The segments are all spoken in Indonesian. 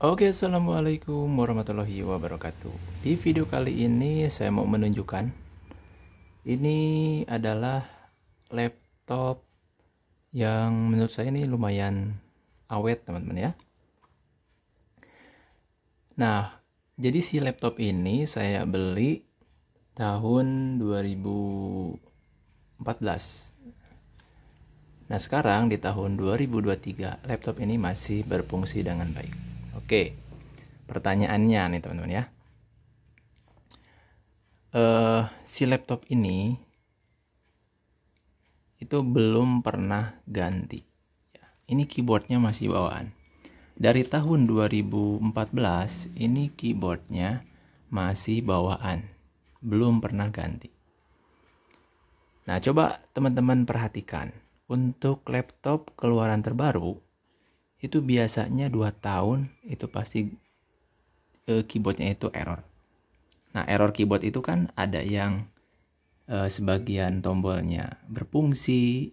Oke, assalamualaikum warahmatullahi wabarakatuh. Di video kali ini saya mau menunjukkan ini adalah laptop yang menurut saya ini lumayan awet, teman-teman ya. Nah, jadi si laptop ini saya beli tahun 2014. Nah, sekarang di tahun 2023 laptop ini masih berfungsi dengan baik. Oke, pertanyaannya nih teman-teman ya. Si laptop ini itu belum pernah ganti. Ini keyboardnya masih bawaan. Dari tahun 2014 ini keyboardnya masih bawaan, belum pernah ganti. Nah, coba teman-teman perhatikan. Untuk laptop keluaran terbaru itu biasanya 2 tahun itu pasti keyboardnya itu error. Nah, error keyboard itu kan ada yang sebagian tombolnya berfungsi,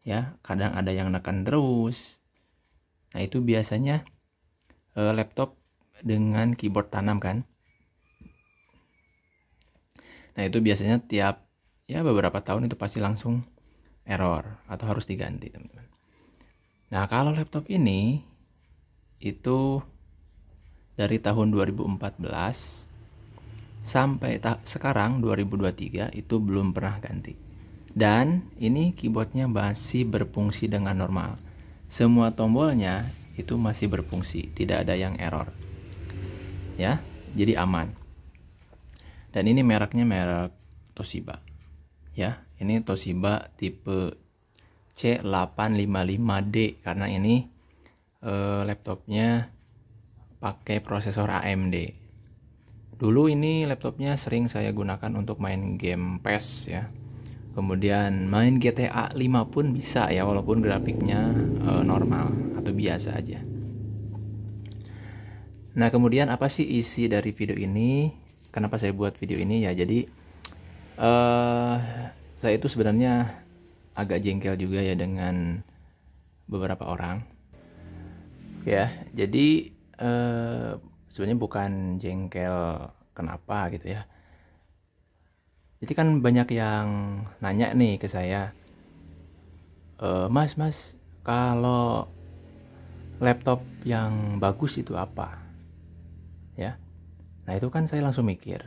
ya, kadang ada yang nekan terus. Nah, itu biasanya laptop dengan keyboard tanam kan. Nah, itu biasanya tiap beberapa tahun itu pasti langsung error atau harus diganti, teman-teman. Nah, kalau laptop ini itu dari tahun 2014 sampai sekarang 2023 itu belum pernah ganti. Dan ini keyboardnya masih berfungsi dengan normal. Semua tombolnya itu masih berfungsi, tidak ada yang error. Ya, jadi aman. Dan ini mereknya merek Toshiba. Ya, ini Toshiba tipe C855D karena ini laptopnya pakai prosesor AMD. Dulu ini laptopnya sering saya gunakan untuk main game PES ya. Kemudian main GTA 5 pun bisa ya, walaupun grafiknya normal atau biasa aja. Nah, kemudian apa sih isi dari video ini? Kenapa saya buat video ini ya? Jadi saya itu sebenarnya agak jengkel juga ya dengan beberapa orang. Ya, jadi sebenarnya bukan jengkel kenapa gitu ya. Jadi kan banyak yang nanya nih ke saya, Mas, kalau laptop yang bagus itu apa? Ya, nah itu kan saya langsung mikir,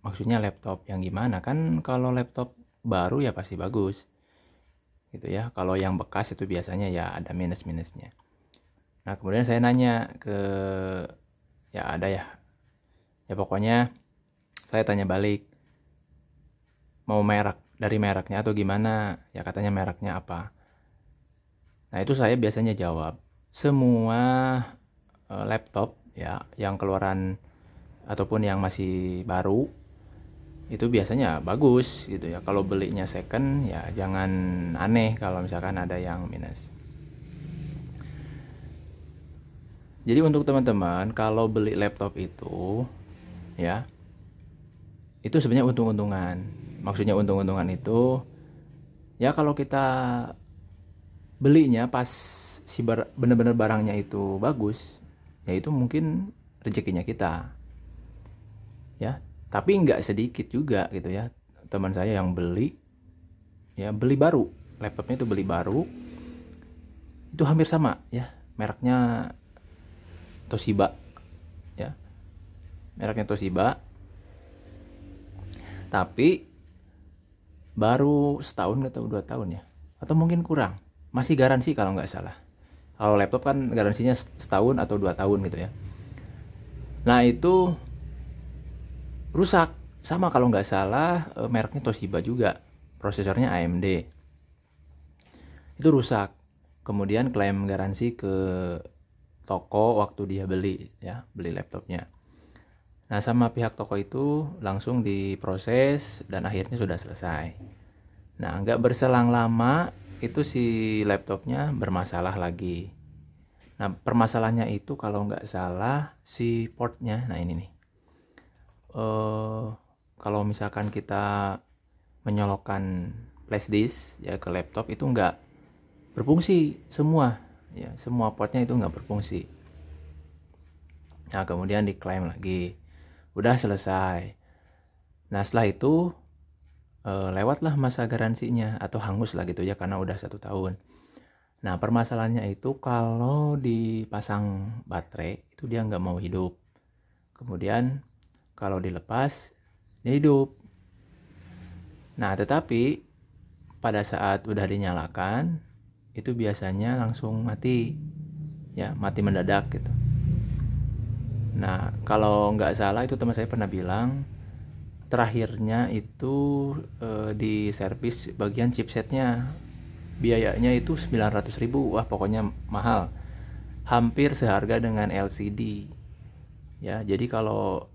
maksudnya laptop yang gimana? Kan kalau laptop baru ya pasti bagus, gitu ya. Kalau yang bekas itu biasanya ya ada minus-minusnya. Nah, kemudian saya nanya ke ada ya pokoknya saya tanya balik, mau merek, dari mereknya atau gimana, ya katanya mereknya apa. Nah, itu saya biasanya jawab, semua laptop ya yang keluaran ataupun yang masih baru itu biasanya bagus gitu ya. Kalau belinya second ya jangan aneh kalau misalkan ada yang minus. Jadi untuk teman-teman kalau beli laptop itu ya, itu sebenarnya untung-untungan. Maksudnya untung-untungan itu ya kalau kita belinya pas si bener-bener barangnya itu bagus, ya itu mungkin rezekinya kita. Ya, tapi nggak sedikit juga gitu ya teman saya yang beli baru, laptopnya itu beli baru, itu hampir sama ya, mereknya Toshiba ya, mereknya Toshiba, tapi baru setahun atau 2 tahun ya, atau mungkin kurang, masih garansi kalau nggak salah. Kalau laptop kan garansinya setahun atau 2 tahun gitu ya. Nah, itu rusak, sama kalau nggak salah mereknya Toshiba juga, prosesornya AMD, itu rusak. Kemudian klaim garansi ke toko waktu dia beli laptopnya. Nah, sama pihak toko itu langsung diproses dan akhirnya sudah selesai. Nah, nggak berselang lama itu si laptopnya bermasalah lagi. Nah, permasalahannya itu kalau nggak salah si portnya. Nah, ini nih, kalau misalkan kita menyolokkan flash disk ya ke laptop itu nggak berfungsi semua ya, semua portnya itu nggak berfungsi. Nah kemudian diklaim lagi, udah selesai. Nah setelah itu lewatlah masa garansinya atau hangus lah gitu ya, karena udah 1 tahun. Nah permasalahannya itu kalau dipasang baterai itu dia nggak mau hidup. Kemudian kalau dilepas dia hidup. Nah tetapi pada saat udah dinyalakan itu biasanya langsung mati, ya mati mendadak gitu. Nah kalau nggak salah itu teman saya pernah bilang terakhirnya itu di servis bagian chipsetnya, biayanya itu 900.000. Wah pokoknya mahal, hampir seharga dengan LCD ya. Jadi kalau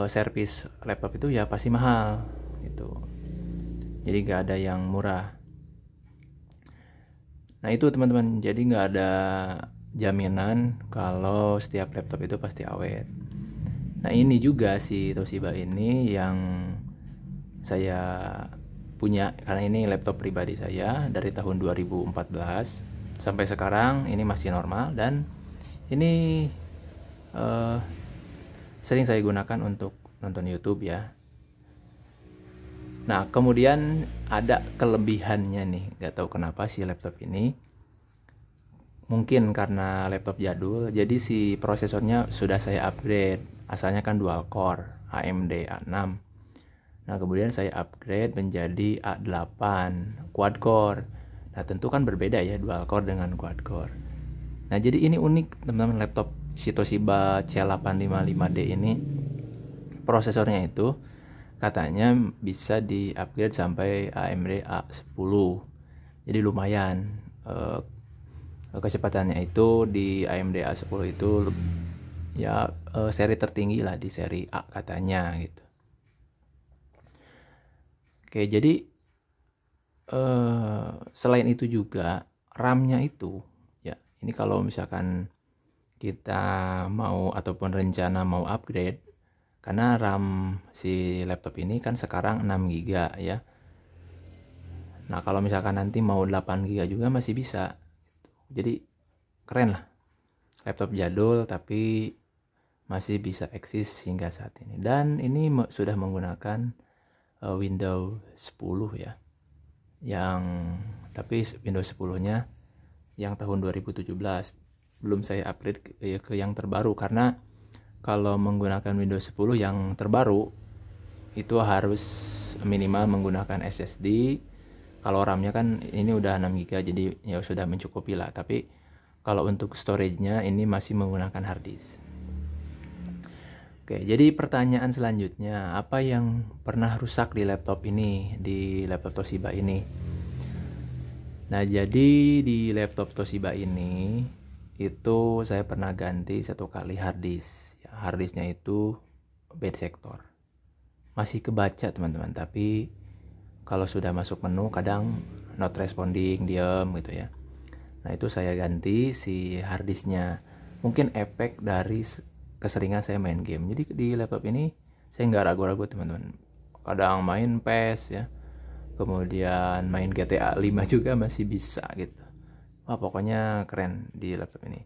servis laptop itu ya pasti mahal gitu, jadi nggak ada yang murah. Nah itu teman-teman, jadi nggak ada jaminan kalau setiap laptop itu pasti awet. Nah ini juga si Toshiba ini yang saya punya, karena ini laptop pribadi saya dari tahun 2014 sampai sekarang ini masih normal, dan ini sering saya gunakan untuk nonton YouTube ya. Nah kemudian ada kelebihannya nih, nggak tahu kenapa si laptop ini, mungkin karena laptop jadul jadi si prosesornya sudah saya upgrade. Asalnya kan dual core AMD A6. Nah kemudian saya upgrade menjadi A8 quad core. Nah tentu kan berbeda ya dual core dengan quad core. Nah jadi ini unik teman-teman, laptop si Toshiba C855D ini prosesornya itu katanya bisa di upgrade sampai AMD A10. Jadi lumayan kecepatannya itu di AMD A10 itu ya seri tertinggi lah di seri A katanya gitu. Oke, jadi selain itu juga RAM-nya itu ya, ini kalau misalkan kita mau ataupun rencana mau upgrade, karena RAM si laptop ini kan sekarang 6 GB ya. Nah kalau misalkan nanti mau 8 GB juga masih bisa. Jadi keren lah, laptop jadul tapi masih bisa eksis hingga saat ini. Dan ini sudah menggunakan Windows 10 ya, yang tapi Windows 10-nya yang tahun 2017. Belum saya upgrade ke yang terbaru, karena kalau menggunakan Windows 10 yang terbaru itu harus minimal menggunakan SSD. Kalau RAM-nya kan ini udah 6 GB jadi ya sudah mencukupi lah. Tapi kalau untuk storage-nya ini masih menggunakan hard disk. Oke, jadi pertanyaan selanjutnya, apa yang pernah rusak di laptop ini, di laptop Toshiba ini? Nah, jadi di laptop Toshiba ini itu saya pernah ganti 1 kali hard disk. Ya, hard disknya itu bed sector. Masih kebaca teman-teman, tapi kalau sudah masuk menu kadang not responding, diam gitu ya. Nah, itu saya ganti si hard disknya. Mungkin efek dari keseringan saya main game. Jadi di laptop ini saya nggak ragu-ragu teman-teman. Kadang main PES ya, kemudian main GTA 5 juga masih bisa gitu. Wah pokoknya keren di laptop ini.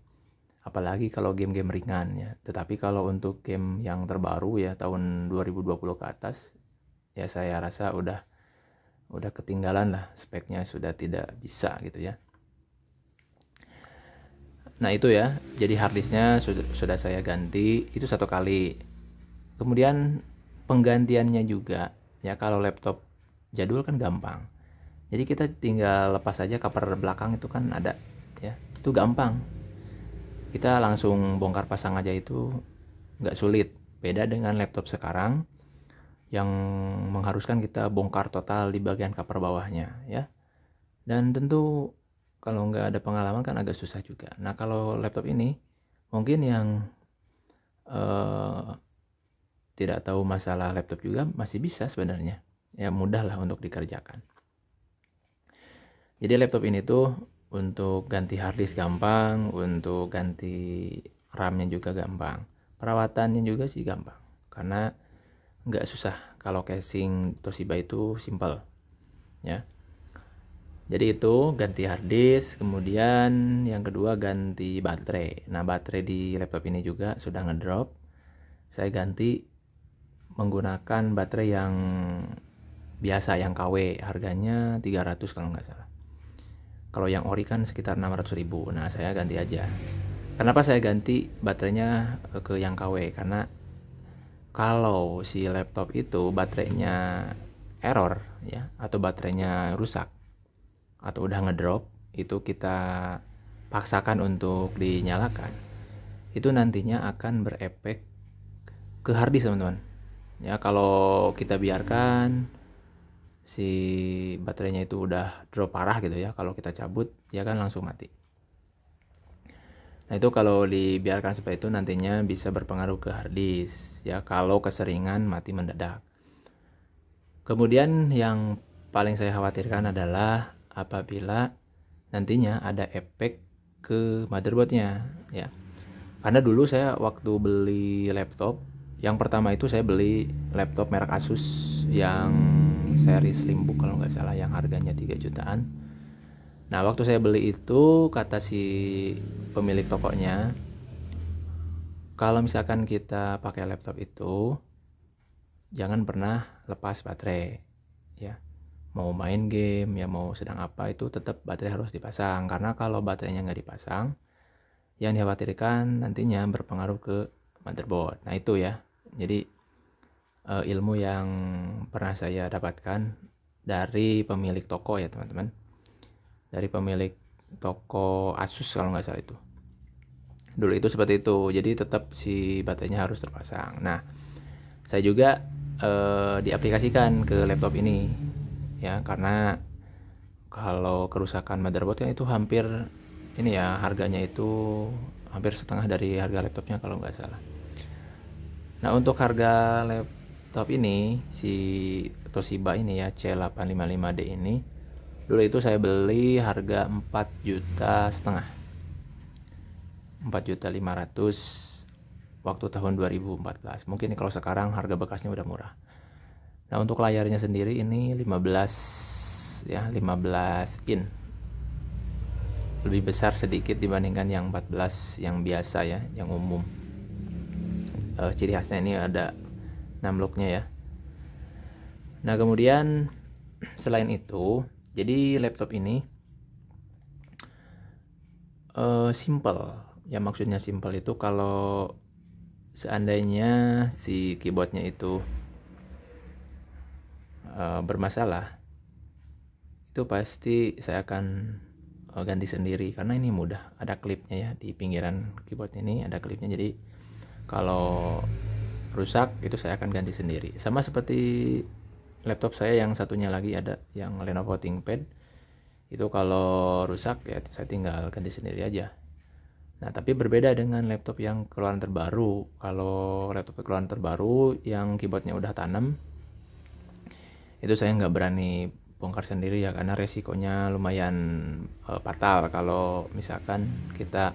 Apalagi kalau game-game ringan ya. Tetapi kalau untuk game yang terbaru ya tahun 2020 ke atas, ya saya rasa udah ketinggalan lah, speknya sudah tidak bisa gitu ya. Nah itu ya, jadi harddisknya sudah saya ganti itu 1 kali. Kemudian penggantiannya juga ya, kalau laptop jadul kan gampang. Jadi kita tinggal lepas aja cover belakang itu kan ada ya, itu gampang. Kita langsung bongkar pasang aja, itu nggak sulit. Beda dengan laptop sekarang yang mengharuskan kita bongkar total di bagian cover bawahnya ya. Dan tentu kalau nggak ada pengalaman kan agak susah juga. Nah kalau laptop ini mungkin yang tidak tahu masalah laptop juga masih bisa sebenarnya. Ya mudah lah untuk dikerjakan. Jadi laptop ini tuh untuk ganti harddisk gampang, untuk ganti RAM-nya juga gampang. Perawatannya juga sih gampang, karena nggak susah. Kalau casing Toshiba itu simple ya. Jadi itu ganti hard disk, kemudian yang kedua ganti baterai. Nah, baterai di laptop ini juga sudah ngedrop. Saya ganti menggunakan baterai yang biasa, yang KW, harganya 300 kalau nggak salah. Kalau yang ori kan sekitar 600.000. Nah, saya ganti aja. Kenapa saya ganti baterainya ke yang KW? Karena kalau si laptop itu baterainya error ya, atau baterainya rusak atau udah ngedrop, itu kita paksakan untuk dinyalakan, itu nantinya akan berefek ke harddisk teman-teman ya. Kalau kita biarkan si baterainya itu udah drop parah gitu ya, kalau kita cabut dia kan langsung mati. Nah, itu kalau dibiarkan seperti itu nantinya bisa berpengaruh ke harddisk ya, kalau keseringan mati mendadak. Kemudian yang paling saya khawatirkan adalah apabila nantinya ada efek ke motherboardnya ya. Karena dulu saya waktu beli laptop, yang pertama itu saya beli laptop merek Asus yang seri Slimbook kalau nggak salah, yang harganya 3 jutaan. Nah, waktu saya beli itu kata si pemilik tokonya, kalau misalkan kita pakai laptop itu jangan pernah lepas baterai ya. Mau main game ya, mau sedang apa, itu tetap baterai harus dipasang. Karena kalau baterainya nggak dipasang, yang dikhawatirkan nantinya berpengaruh ke motherboard. Nah, itu ya. Jadi ilmu yang pernah saya dapatkan dari pemilik toko ya teman-teman. Dari pemilik toko Asus kalau nggak salah itu. Dulu itu seperti itu. Jadi tetap si baterainya harus terpasang. Nah, saya juga diaplikasikan ke laptop ini ya, karena kalau kerusakan motherboard kan itu hampir ini ya, harganya itu hampir setengah dari harga laptopnya kalau nggak salah. Nah, untuk harga laptop ini si Toshiba ini ya, C855D ini, dulu itu saya beli harga 4,5 juta, 4.500.000 waktu tahun 2014. Mungkin kalau sekarang harga bekasnya udah murah. Nah, untuk layarnya sendiri ini 15 ya, 15 in. Lebih besar sedikit dibandingkan yang 14 yang biasa ya, yang umum. Ciri khasnya ini ada numlocknya ya. Nah, kemudian selain itu, jadi laptop ini simple. Ya, maksudnya simple itu kalau seandainya si keyboardnya itu bermasalah, itu pasti saya akan ganti sendiri, karena ini mudah, ada klipnya ya di pinggiran keyboard ini, ada klipnya. Jadi kalau rusak itu saya akan ganti sendiri. Sama seperti laptop saya yang satunya lagi, ada yang Lenovo ThinkPad, itu kalau rusak ya saya tinggal ganti sendiri aja. Nah, tapi berbeda dengan laptop yang keluaran terbaru. Kalau laptop keluaran terbaru yang keyboardnya udah tanam, itu saya nggak berani bongkar sendiri ya, karena resikonya lumayan fatal kalau misalkan kita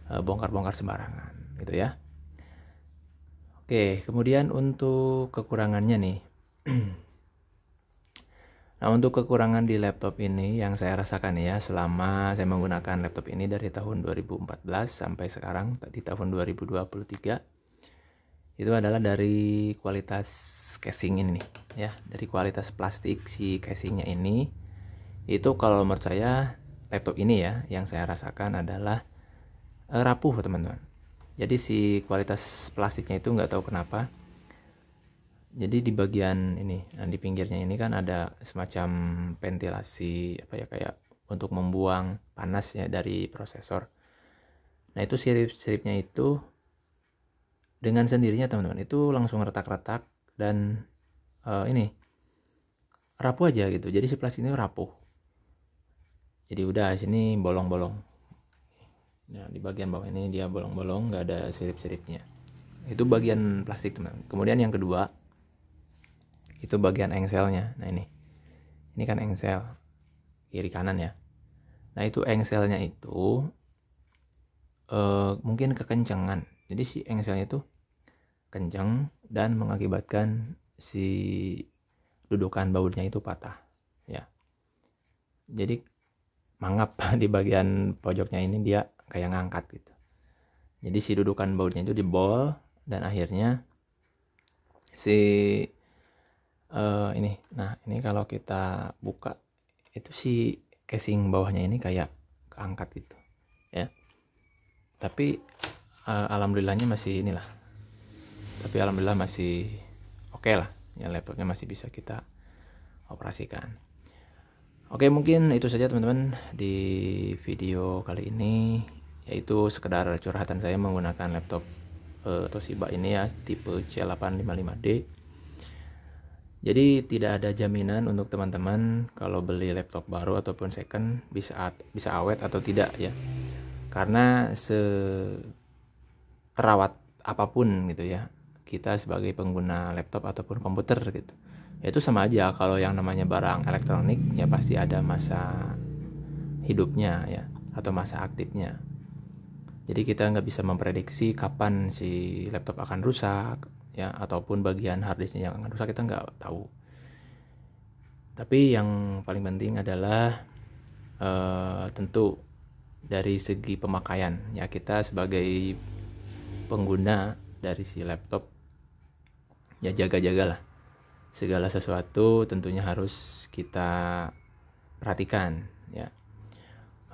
bongkar-bongkar sembarangan gitu ya. Oke, kemudian untuk kekurangannya nih. Nah, untuk kekurangan di laptop ini yang saya rasakan ya selama saya menggunakan laptop ini dari tahun 2014 sampai sekarang di tahun 2023, itu adalah dari kualitas casing ini nih ya, dari kualitas plastik si casingnya ini. Itu kalau menurut saya laptop ini ya, yang saya rasakan adalah rapuh teman-teman. Jadi si kualitas plastiknya itu nggak tahu kenapa. Jadi di bagian ini, nah di pinggirnya ini kan ada semacam ventilasi apa ya, kayak untuk membuang panas ya dari prosesor. Nah, itu sirip-siripnya itu dengan sendirinya teman-teman itu langsung retak-retak dan ini rapuh aja gitu. Jadi si plastik ini rapuh. Jadi udah sini bolong-bolong. Nah, di bagian bawah ini dia bolong-bolong, nggak ada sirip-siripnya. Itu bagian plastik teman. Kemudian yang kedua, itu bagian engselnya. Nah, ini kan engsel kiri kanan ya. Nah, itu engselnya itu mungkin kekencangan. Jadi si engselnya itu kencang dan mengakibatkan si dudukan bautnya itu patah ya. jadi mangap di bagian pojoknya ini, dia kayak ngangkat gitu. Jadi si dudukan bautnya itu jebol, dan akhirnya si ini, nah ini kalau kita buka itu si casing bawahnya ini kayak keangkat gitu ya. Tapi alhamdulillah masih oke lah ya, laptopnya masih bisa kita operasikan. Oke, mungkin itu saja teman-teman di video kali ini, yaitu sekedar curhatan saya menggunakan laptop Toshiba ini ya, tipe C855D. Jadi tidak ada jaminan untuk teman-teman kalau beli laptop baru ataupun second bisa awet atau tidak ya, karena terawat apapun gitu ya kita sebagai pengguna laptop ataupun komputer gitu, itu sama aja. Kalau yang namanya barang elektronik ya pasti ada masa hidupnya ya, atau masa aktifnya. Jadi kita nggak bisa memprediksi kapan si laptop akan rusak ya, ataupun bagian harddisknya yang akan rusak, kita nggak tahu. Tapi yang paling penting adalah tentu dari segi pemakaian ya, kita sebagai pengguna dari si laptop ya jaga-jagalah segala sesuatu, tentunya harus kita perhatikan ya.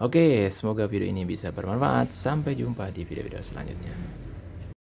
Oke, semoga video ini bisa bermanfaat. Sampai jumpa di video-video selanjutnya.